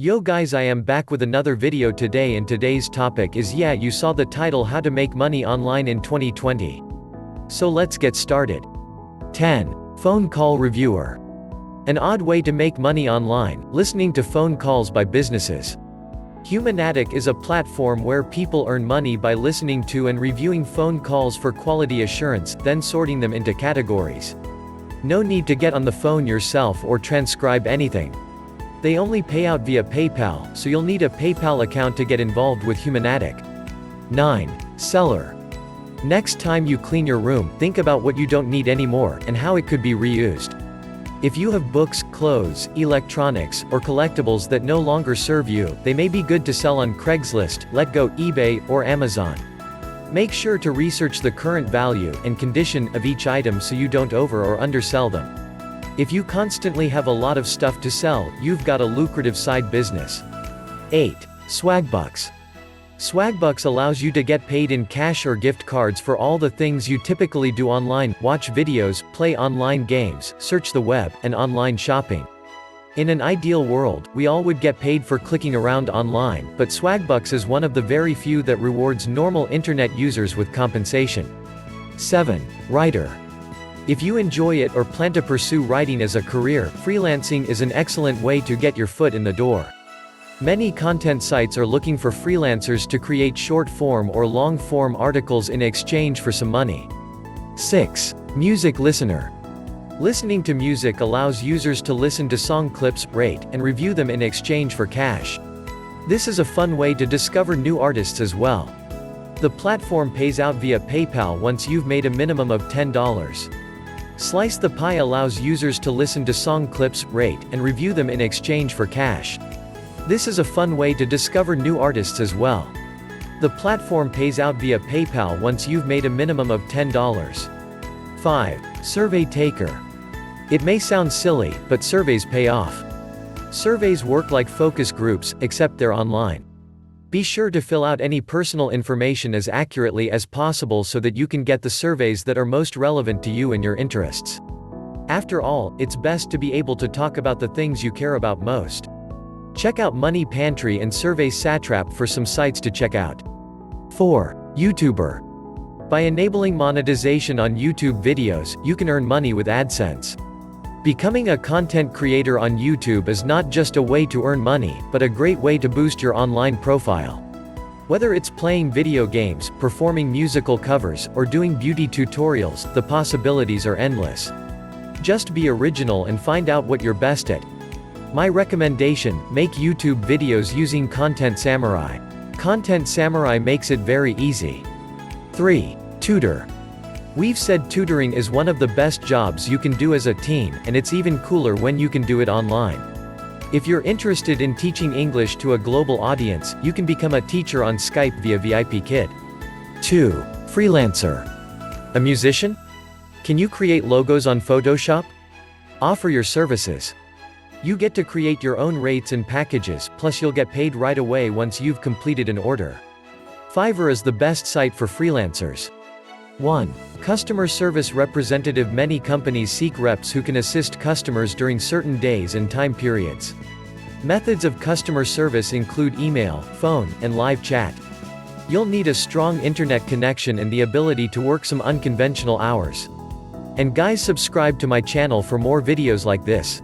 Yo guys, I am back with another video today, and today's topic is, yeah, you saw the title, how to make money online in 2020. So let's get started. 10. Phone call reviewer. An odd way to make money online, listening to phone calls by businesses. Humanatic is a platform where people earn money by listening to and reviewing phone calls for quality assurance, then sorting them into categories. No need to get on the phone yourself or transcribe anything. They only pay out via PayPal, so you'll need a PayPal account to get involved with Humanatic. 9. Seller. Next time you clean your room, think about what you don't need anymore, and how it could be reused. If you have books, clothes, electronics, or collectibles that no longer serve you, they may be good to sell on Craigslist, Letgo, eBay, or Amazon. Make sure to research the current value and condition of each item so you don't over or undersell them. If you constantly have a lot of stuff to sell, you've got a lucrative side business. 8. Swagbucks. Swagbucks allows you to get paid in cash or gift cards for all the things you typically do online: watch videos, play online games, search the web, and online shopping. In an ideal world, we all would get paid for clicking around online, but Swagbucks is one of the very few that rewards normal internet users with compensation. 7. Writer. If you enjoy it or plan to pursue writing as a career, freelancing is an excellent way to get your foot in the door. Many content sites are looking for freelancers to create short-form or long-form articles in exchange for some money. 6. Music listener. Listening to music allows users to listen to song clips, rate, and review them in exchange for cash. This is a fun way to discover new artists as well. The platform pays out via PayPal once you've made a minimum of $10. Slice the Pie allows users to listen to song clips, rate, and review them in exchange for cash. This is a fun way to discover new artists as well. The platform pays out via PayPal once you've made a minimum of $10. 5. Survey taker. It may sound silly, but surveys pay off. Surveys work like focus groups, except they're online. Be sure to fill out any personal information as accurately as possible so that you can get the surveys that are most relevant to you and your interests. After all, it's best to be able to talk about the things you care about most. Check out Money Pantry and Survey Satrap for some sites to check out. 4. YouTuber. By enabling monetization on YouTube videos, you can earn money with AdSense. Becoming a content creator on YouTube is not just a way to earn money, but a great way to boost your online profile. Whether it's playing video games, performing musical covers, or doing beauty tutorials, the possibilities are endless. Just be original and find out what you're best at. My recommendation: make YouTube videos using Content Samurai. Content Samurai makes it very easy. 3. Tutor. We've said tutoring is one of the best jobs you can do as a teen, and it's even cooler when you can do it online. If you're interested in teaching English to a global audience, you can become a teacher on Skype via VIPKid. 2. Freelancer. A musician? Can you create logos on Photoshop? Offer your services. You get to create your own rates and packages, plus you'll get paid right away once you've completed an order. Fiverr is the best site for freelancers. 1. Customer service representative. Many companies seek reps who can assist customers during certain days and time periods. Methods of customer service include email, phone, and live chat. You'll need a strong internet connection and the ability to work some unconventional hours. And guys, subscribe to my channel for more videos like this.